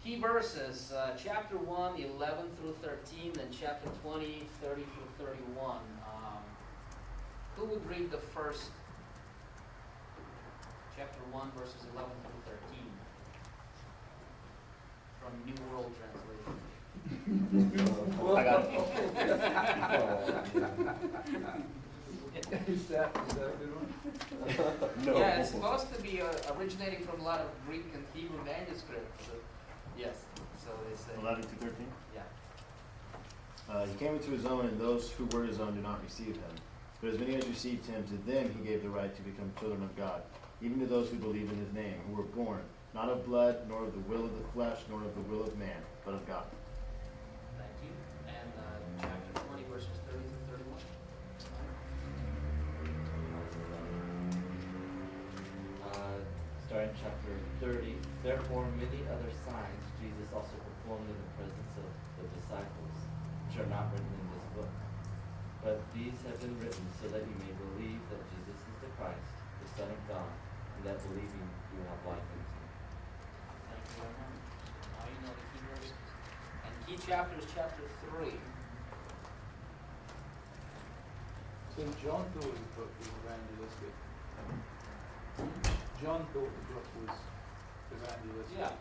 Key verses, chapter 1, 11 through 13, then chapter 20, 30 through 31. Who would read the first, chapter 1, verses 11 through 13, from New World Translation? I got it. Is that a good one? No. Yeah, it's supposed to be originating from a lot of Greek and Hebrew manuscripts. Yes, so they say. 11 to 13? Yeah. He came into his own, and those who were his own did not receive him. But as many as received him, to them he gave the right to become children of God, even to those who believe in his name, who were born, not of blood, nor of the will of the flesh, nor of the will of man, but of God. Thank you. And chapter 20, verses 30 through 31. Starting chapter 30. Therefore many other signs Jesus also performed in the presence of the disciples, which are not written in this book. But these have been written so that you may believe that Jesus is the Christ, the Son of God, and that believing you will have life in him. Thank you very much. Now you know the key verses. And key chapter is chapter 3. So John thought his book was evangelistic. John thought the book was evangelistic. Yeah.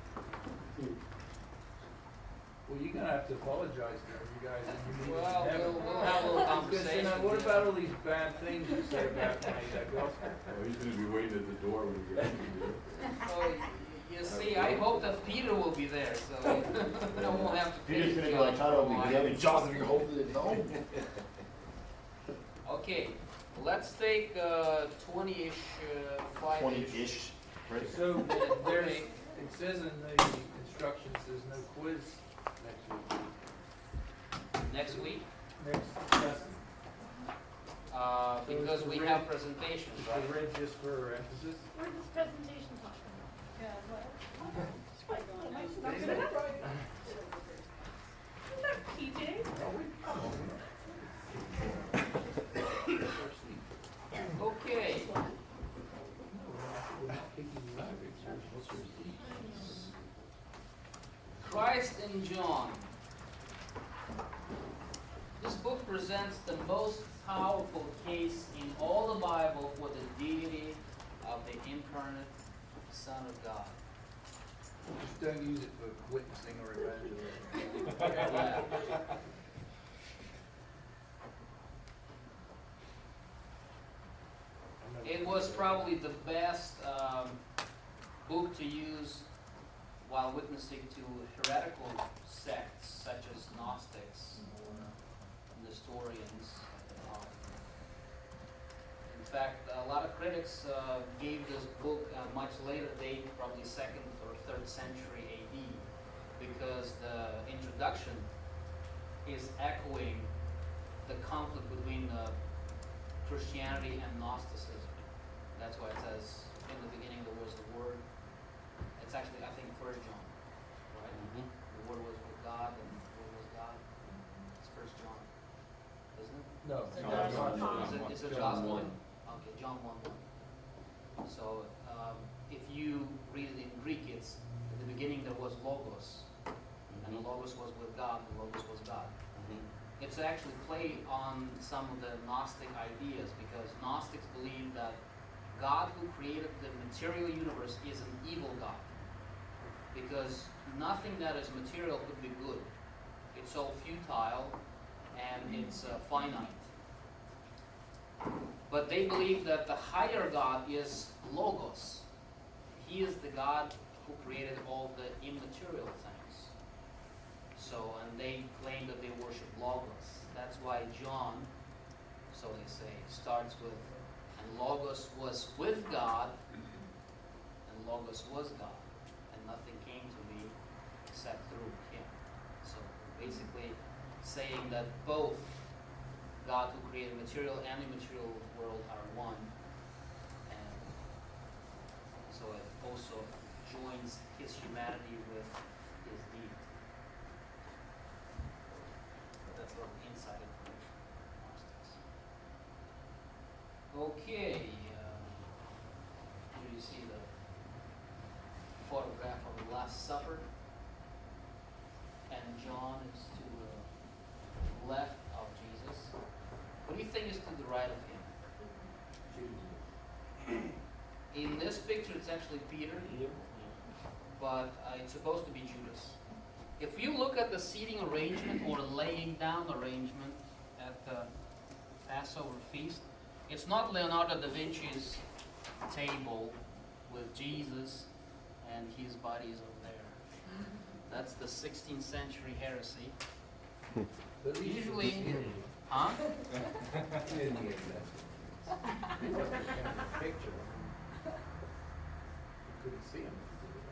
Well, you're going to have to apologize to you guys when you meet Well, in heaven. we'll have a little Because, you conversation. know, what about all these bad things you say about me, that gospel? Oh, he's gonna be waiting at the door when he gets in there. Oh, you see, I hope that Peter will be there, so I won't have to Peter's face going to be John like, for how a do we while. get it? John's going to hold it. No. Okay, let's take 20-ish, 5-ish. 20-ish. Right? So there's, Okay. it says in the instructions there's no quiz next week. Next week, Next lesson. because we have presentations, I right? read just for emphasis. Where's this presentation talking about? Yeah, what? Not Is good that enough? right? Isn't that PJ? Okay, We're not kicking you out. What's your seat? Christ in John. This book presents the most powerful case in all the Bible for the deity of the incarnate Son of God. Just don't use it for witnessing or evangelism. Yeah. It was probably the best book to use while witnessing to heretical sects such as Gnostics or Nestorians. In fact, a lot of critics gave this book a much later date, probably 2nd or 3rd century AD, because the introduction is echoing the conflict between Christianity and Gnosticism. That's why it says, in the beginning there was the Word. It's actually, I think, 1 John, right? Mm-hmm. The Word was with God, and the Word was God. It's 1 John, isn't it? No. Is it John 1? Okay, John 1. So, if you read it in Greek, it's, at the beginning there was Logos, and the Logos was with God, and the Logos was God. It's actually played on some of the Gnostic ideas, because Gnostics believe that God who created the material universe is an evil God, because nothing that is material could be good. It's all futile and it's finite. But they believe that the higher God is Logos. He is the God who created all the immaterial things. So, and they claim that they worship Logos. That's why John, so they say, starts with, and Logos was with God, and Logos was God, and nothing came to be except through him. So basically saying that both God who created material and immaterial world are one, and so it also joins his humanity with his deity. But that's a little inside information for Gnostics. Okay, here you see the photograph of the Last Supper. and John is to the left of Jesus. What do you think is to the right of him? In this picture, it's actually Peter, but it's supposed to be Judas. If you look at the seating arrangement or laying down arrangement at the Passover feast, it's not Leonardo da Vinci's table with Jesus and his body is over there. That's the 16th century heresy. But at least Usually, you can huh? see it. He didn't get that. He wasn't in the picture. You couldn't see him if you did it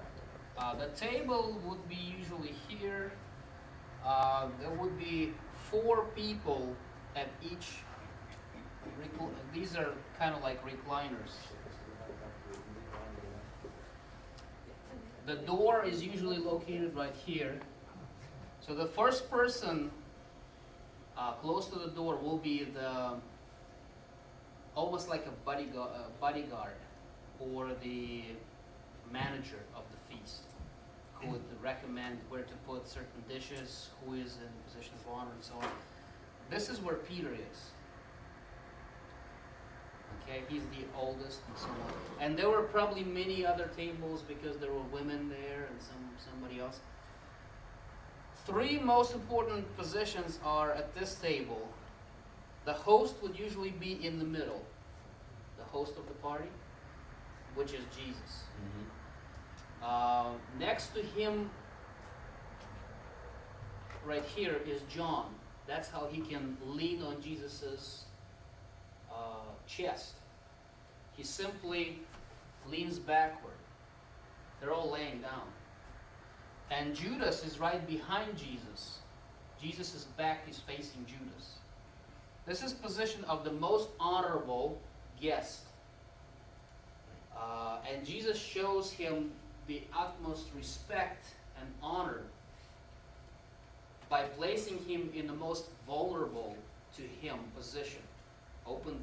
that way. The table would be usually here. There would be 4 people at each. These are kind of like recliners. The door is usually located right here. So the first person close to the door will be the almost like a bodyguard or the manager of the feast, who would recommend where to put certain dishes, who is in position of honor, and so on. This is where Peter is. Okay, he's the oldest and so on. And there were probably many other tables because there were women there and somebody else. 3 most important positions are at this table. The host would usually be in the middle, the host of the party, which is Jesus. Next to him, right here, is John. That's how he can lean on Jesus's chest. He simply leans backward. They're all laying down. And Judas is right behind Jesus. Jesus' back is facing Judas. This is position of the most honorable guest. And Jesus shows him the utmost respect and honor by placing him in the most vulnerable to him position, open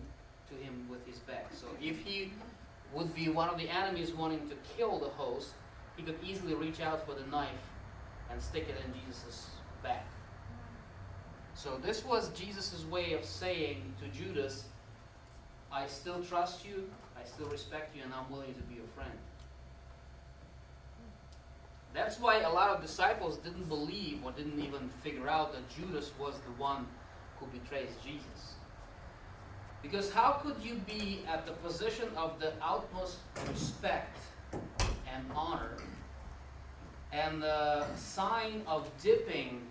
to him with his back. So if he would be one of the enemies wanting to kill the host, he could easily reach out for the knife and stick it in Jesus' back. So this was Jesus' way of saying to Judas, I still trust you, I still respect you, and I'm willing to be your friend. That's why a lot of disciples didn't believe or didn't even figure out that Judas was the one who betrays Jesus. Because how could you be at the position of the utmost respect and honor, and the sign of dipping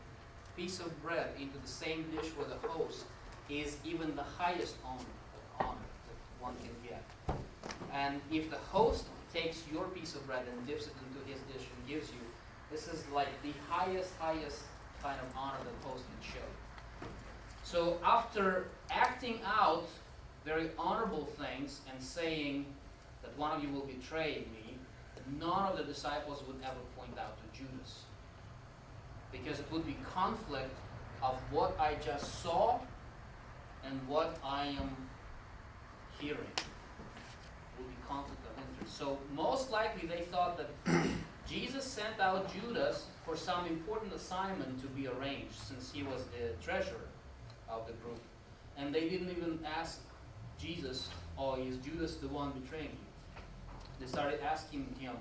piece of bread into the same dish with the host is even the highest honor that one can get. And if the host takes your piece of bread and dips it into his dish and gives you, this is like the highest kind of honor that the host can show. So after acting out very honorable things and saying that one of you will betray me, none of the disciples would ever point out to Judas. Because it would be conflict of what I just saw and what I am hearing. It would be conflict of interest. So most likely they thought that Jesus sent out Judas for some important assignment to be arranged, since he was the treasurer of the group. And they didn't even ask Jesus, oh, is Judas the one betraying you? They started asking him,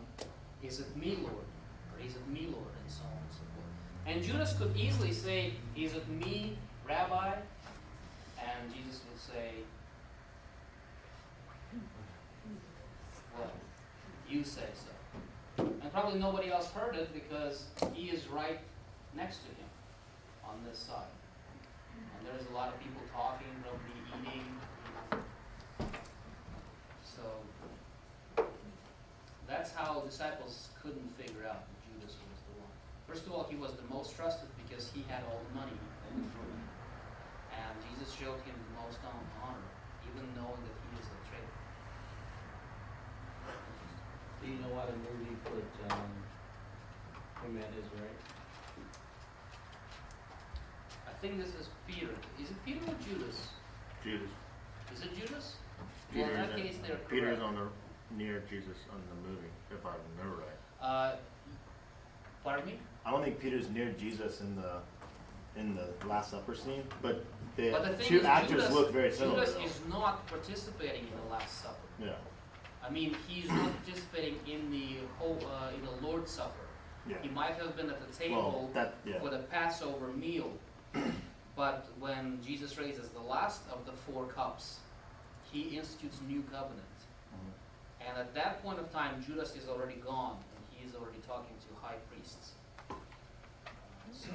is it me, Lord? Or is it me, Lord? And so on and so forth. And Judas could easily say, is it me, Rabbi? And Jesus would say, well, you say so. And probably nobody else heard it because he is right next to him on this side. And there's a lot of people talking, probably eating. So that's how disciples couldn't figure out that Judas was the one. First of all, he was the most trusted because he had all the money in the room. And Jesus showed him the most honor, even knowing that he is a traitor. Do you know why the movie put him at his right? I think this is Peter. Is it Peter or Judas? Judas. Is it Judas? Peter Well, in is that case, they're correct. Peter is on the near Jesus on the movie, if I remember right. Pardon me? I don't think Peter's near Jesus in the Last Supper scene, but the But the thing two is, actors Judas, look very similar. Judas though. is not participating in the Last Supper. Yeah. I mean, he's not participating in the whole in the Lord's Supper. Yeah. He might have been at the Well, table yeah. for the Passover meal, but when Jesus raises the last of the 4 cups, he institutes new covenant. Mhm. And at that point of time, Judas is already gone, and he is already talking to high priests. So,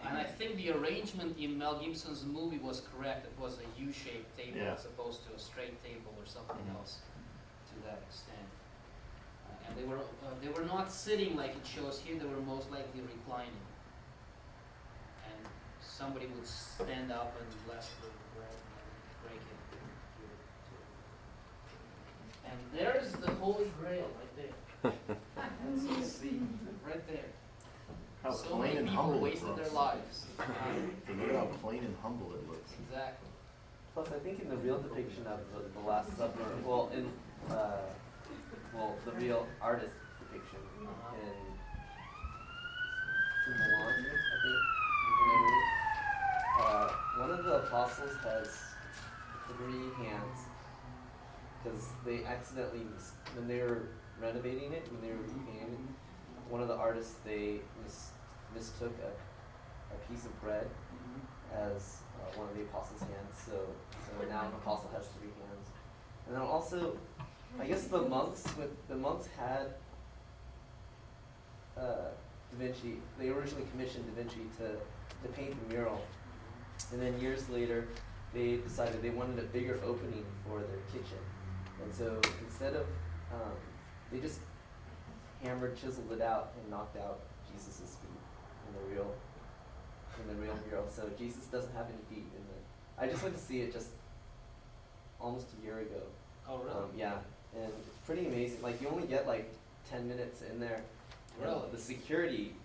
and I think the arrangement in Mel Gibson's movie was correct. It was a U-shaped table Yeah. as opposed to a straight table or something Mhm. else to that extent. And they were not sitting like it shows here. They were most likely reclining. And somebody would stand up and bless the bread and break it. And there's the Holy Grail right there. As you see, right there. How So plain many and people humble it wasted looks. their lives. Look at how plain and humble it looks. Exactly. Plus, I think in the real depiction of the Last Supper, well, in the real artist depiction in Milan, I think, in Italy, one of the apostles has 3 hands because they accidentally, when they were renovating it, when they were repainting it, one of the artists, they mistook a piece of bread as one of the apostles' hands, so now an apostle has 3 hands. And then also, I guess the monks had Da Vinci. They originally commissioned Da Vinci to paint the mural, and then years later, they decided they wanted a bigger opening for their kitchen, and so instead of they just hammered, chiseled it out, and knocked out Jesus' feet in the real mural. So Jesus doesn't have any feet in the. I just went to see it just almost a year ago. Oh, really? Yeah, and it's pretty amazing. Like you only get like 10 minutes in there. And Really? the security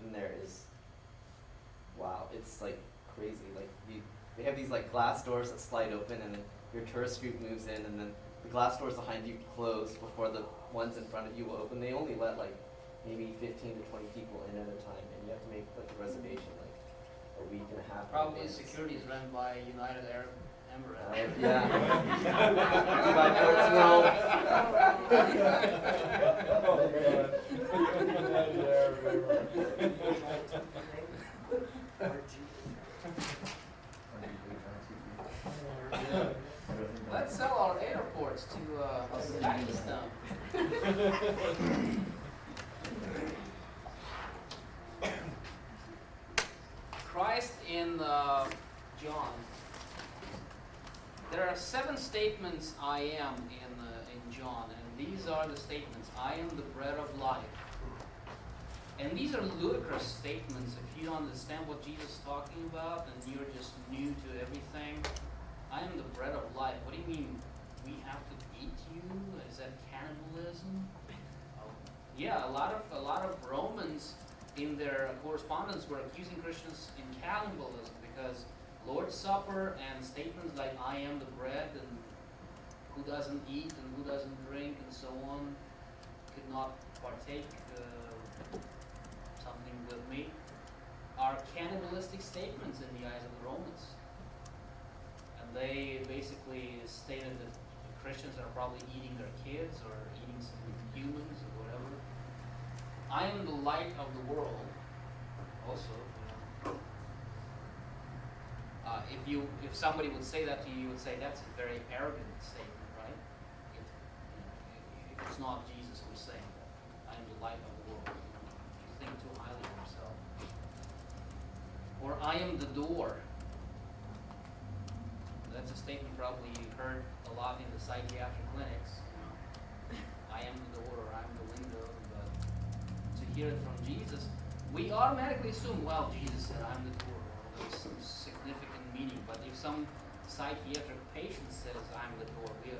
in there is wow. It's like crazy. Like they have these like glass doors that slide open, and then your tourist group moves in, and then the glass doors behind you close before the ones in front of you will open. They only let like maybe 15 to 20 people in at a time, and you have to make like a reservation like a week and a half. in Probably advance. security is run by United Arab Emirates. Yeah. By Let's sell our airports to Pakistan. Christ in John. There are 7 statements I am in John, and these are the statements. I am the bread of life. And these are ludicrous statements if you don't understand what Jesus is talking about and you're just new to everything. I am the bread of life. What do you mean we have to eat you? Is that cannibalism? Yeah, a lot of Romans in their correspondence were accusing Christians in cannibalism because Lord's Supper and statements like I am the bread and who doesn't eat and who doesn't drink and so on could not partake something with me are cannibalistic statements in the eyes of the Romans. And they basically stated that Christians are probably eating their kids or eating some humans or whatever. I am the light of the world. Also, if somebody would say that to you, you would say that's a very arrogant statement, right? If it's not Jesus who's saying that, I am the light of the world. You think too highly of yourself. Or I am the door. That's a statement probably you heard a lot in the psychiatric clinics. I am the door, or I'm the window. But to hear it from Jesus, we automatically assume, well, Jesus said, I'm the door. Well, there's some significant meaning. But if some psychiatric patient says, I'm the door, we